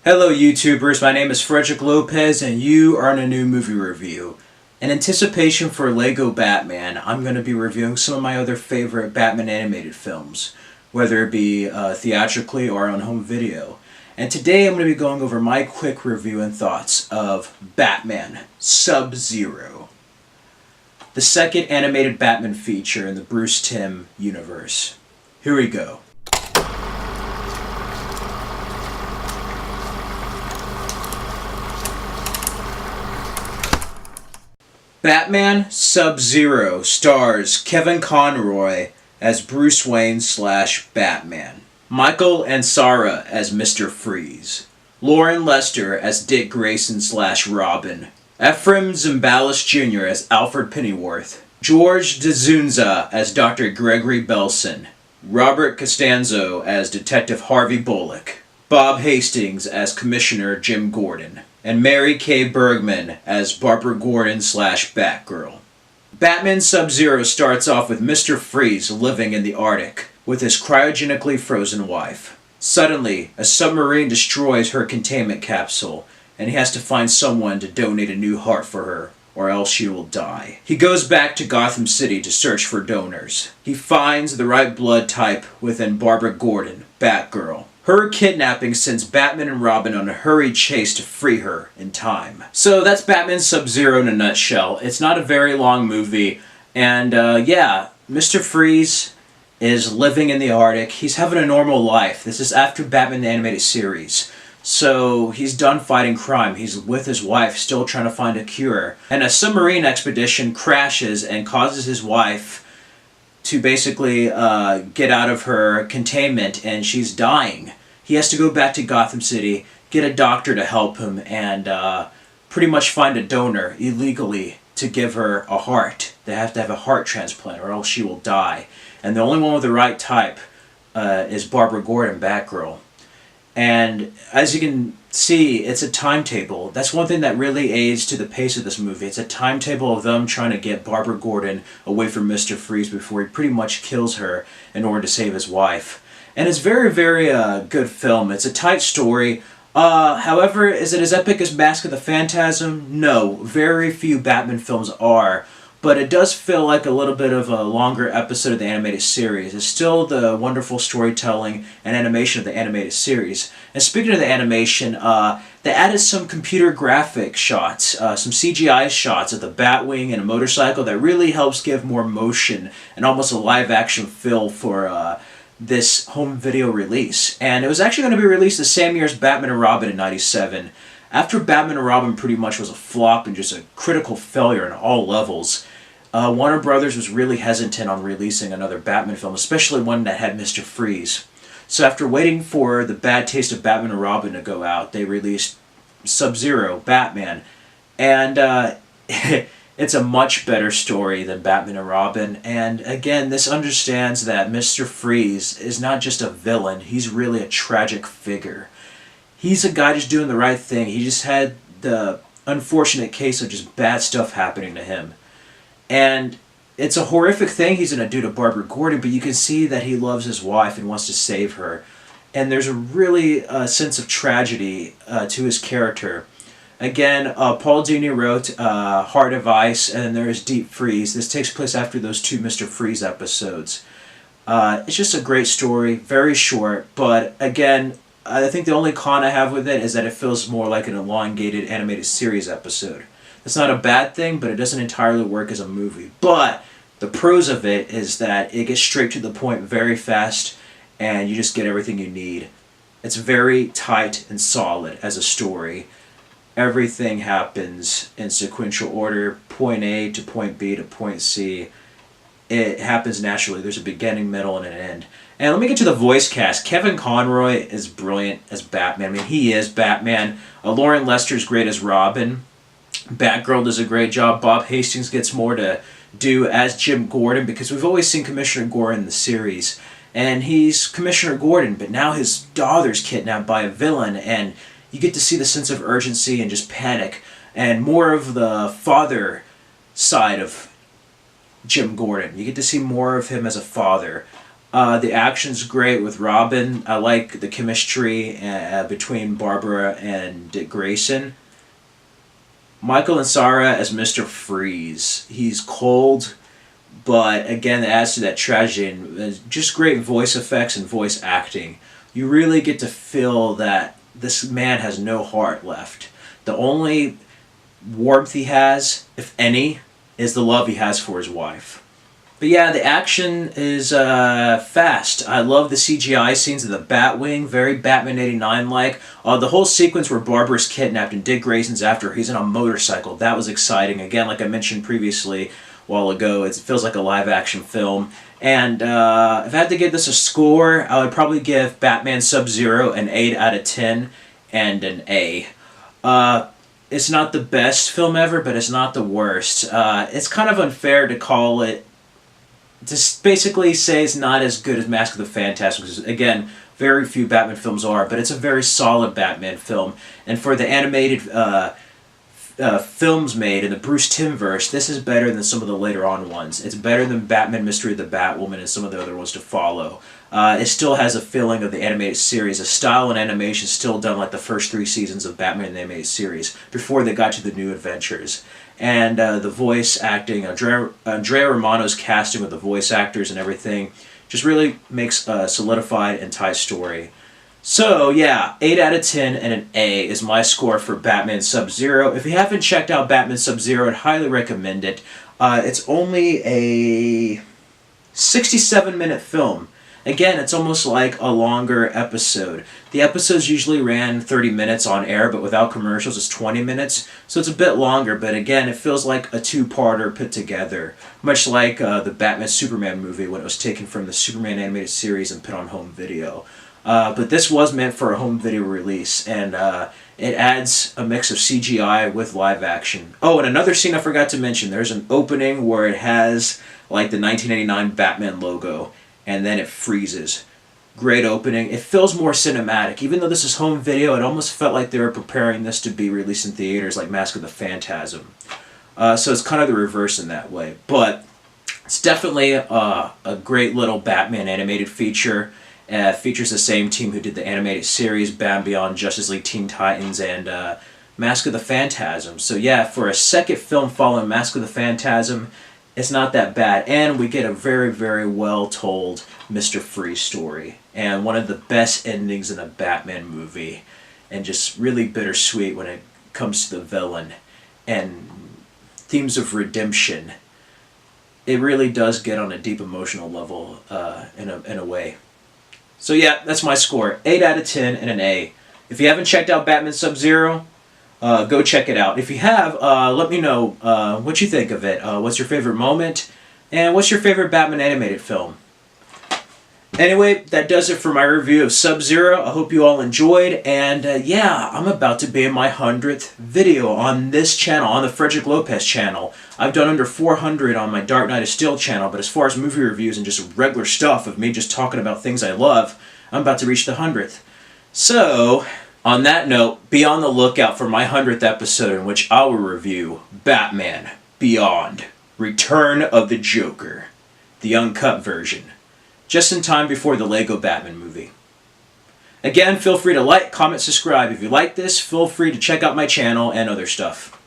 Hello YouTubers, my name is Frederick Lopez and you are in a new movie review. In anticipation for Lego Batman, I'm going to be reviewing some of my other favorite Batman animated films, whether it be theatrically or on home video. And today I'm going to be going over my quick review and thoughts of Batman Sub-Zero, the second animated Batman feature in the Bruce Timm universe. Here we go. Batman Sub-Zero stars Kevin Conroy as Bruce Wayne / Batman, Michael Ansara as Mr. Freeze, Lauren Lester as Dick Grayson / Robin, Ephraim Zimbalist Jr. as Alfred Pennyworth, George D'Souza as Dr. Gregory Belson, Robert Costanzo as Detective Harvey Bullock, Bob Hastings as Commissioner Jim Gordon, and Mary Kay Bergman as Barbara Gordon / Batgirl. Batman Sub-Zero starts off with Mr. Freeze living in the Arctic with his cryogenically frozen wife. Suddenly, a submarine destroys her containment capsule, and he has to find someone to donate a new heart for her, or else she will die. He goes back to Gotham City to search for donors. He finds the right blood type within Barbara Gordon, Batgirl. Her kidnapping sends Batman and Robin on a hurried chase to free her in time. So that's Batman Sub-Zero in a nutshell. It's not a very long movie, and yeah, Mr. Freeze is living in the Arctic. He's having a normal life. This is after Batman the Animated Series. So he's done fighting crime. He's with his wife, still trying to find a cure. And a submarine expedition crashes and causes his wife to basically get out of her containment, and she's dying. He has to go back to Gotham City, get a doctor to help him, and pretty much find a donor illegally to give her a heart. They have to have a heart transplant or else she will die. And the only one with the right type is Barbara Gordon, Batgirl. And as you can see, it's a timetable. That's one thing that really aids to the pace of this movie. It's a timetable of them trying to get Barbara Gordon away from Mr. Freeze before he pretty much kills her in order to save his wife. And it's very, very good film. It's a tight story. However, is it as epic as Mask of the Phantasm? No. Very few Batman films are. But it does feel like a little bit of a longer episode of the animated series. It's still the wonderful storytelling and animation of the animated series. And speaking of the animation, they added some computer graphic shots, some CGI shots of the Batwing and a motorcycle that really helps give more motion and almost a live action feel for this home video release. And it was actually going to be released the same year as Batman and Robin in '97. After Batman and Robin pretty much was a flop and just a critical failure on all levels, Warner Brothers was really hesitant on releasing another Batman film, especially one that had Mr. Freeze. So after waiting for the bad taste of Batman and Robin to go out, they released Sub-Zero, Batman. And it's a much better story than Batman and Robin. And again, this understands that Mr. Freeze is not just a villain, he's really a tragic figure. He's a guy just doing the right thing. He just had the unfortunate case of just bad stuff happening to him. And it's a horrific thing he's going to do to Barbara Gordon, but you can see that he loves his wife and wants to save her. And there's a really sense of tragedy to his character. Again, Paul Dini wrote Heart of Ice, and then there's Deep Freeze. This takes place after those two Mr. Freeze episodes. It's just a great story, very short, but again, I think the only con I have with it is that it feels more like an elongated animated series episode. That's not a bad thing, but it doesn't entirely work as a movie. But the pros of it is that it gets straight to the point very fast, and you just get everything you need. It's very tight and solid as a story. Everything happens in sequential order, point A to point B to point C. It happens naturally. There's a beginning, middle, and an end. And let me get to the voice cast. Kevin Conroy is brilliant as Batman. I mean, he is Batman. Lauren Lester's great as Robin. Batgirl does a great job. Bob Hastings gets more to do as Jim Gordon, because we've always seen Commissioner Gordon in the series. And he's Commissioner Gordon, but now his daughter's kidnapped by a villain, and you get to see the sense of urgency and just panic, and more of the father side of Jim Gordon. You get to see more of him as a father. The action's great with Robin. I like the chemistry between Barbara and Dick Grayson. Michael and Sarah as Mr. Freeze. He's cold, but again, it adds to that tragedy and just great voice effects and voice acting. You really get to feel that this man has no heart left. The only warmth he has, if any, is the love he has for his wife. But yeah, the action is fast. I love the CGI scenes of the Batwing, very Batman 89-like. The whole sequence where Barbara's kidnapped and Dick Grayson's after her, he's on a motorcycle. That was exciting. Again, like I mentioned previously, a while ago, it feels like a live-action film. And if I had to give this a score, I would probably give Batman Sub-Zero an 8 out of 10 and an A. It's not the best film ever, but it's not the worst. It's kind of unfair to call it, to basically say it's not as good as Mask of the Phantasm, because again, very few Batman films are, but it's a very solid Batman film. And for the animated films made in the Bruce Timm-verse, this is better than some of the later on ones. It's better than Batman Mystery of the Batwoman and some of the other ones to follow. It still has a feeling of the animated series. The style and animation is still done like the first 3 seasons of Batman the Animated Series, before they got to the New Adventures. And the voice acting, Andrea Romano's casting with the voice actors and everything, just really makes a solidified and tight story. So yeah, 8 out of 10 and an A is my score for Batman Sub-Zero. If you haven't checked out Batman Sub-Zero, I'd highly recommend it. It's only a 67-minute film. Again, it's almost like a longer episode. The episodes usually ran 30 minutes on air, but without commercials it's 20 minutes. So it's a bit longer, but again, it feels like a 2-parter put together. Much like the Batman-Superman movie when it was taken from the Superman animated series and put on home video. But this was meant for a home video release, and it adds a mix of CGI with live action. Oh, and another scene I forgot to mention, there's an opening where it has like the 1989 Batman logo, and then it freezes. Great opening. It feels more cinematic. Even though this is home video, it almost felt like they were preparing this to be released in theaters like Mask of the Phantasm. So it's kind of the reverse in that way. But it's definitely a great little Batman animated feature. Features the same team who did the animated series, Batman Beyond, Justice League Teen Titans, and Mask of the Phantasm. So yeah, for a second film following Mask of the Phantasm, it's not that bad. And we get a very, very well told Mr. Freeze story. And one of the best endings in a Batman movie. And just really bittersweet when it comes to the villain. And themes of redemption. It really does get on a deep emotional level in a way. So yeah, that's my score. 8 out of 10 and an A. If you haven't checked out Batman Sub-Zero, go check it out. If you have, let me know what you think of it. What's your favorite moment? And what's your favorite Batman animated film? Anyway, that does it for my review of Sub-Zero. I hope you all enjoyed. And yeah, I'm about to be in my 100th video on this channel, on the Frederick Lopez channel. I've done under 400 on my Dark Knight of Steel channel, but as far as movie reviews and just regular stuff of me just talking about things I love, I'm about to reach the 100th. So, on that note, be on the lookout for my 100th episode in which I will review Batman Beyond, Return of the Joker, the uncut version, just in time before the Lego Batman movie. Again, feel free to like, comment, subscribe. If you like this, feel free to check out my channel and other stuff.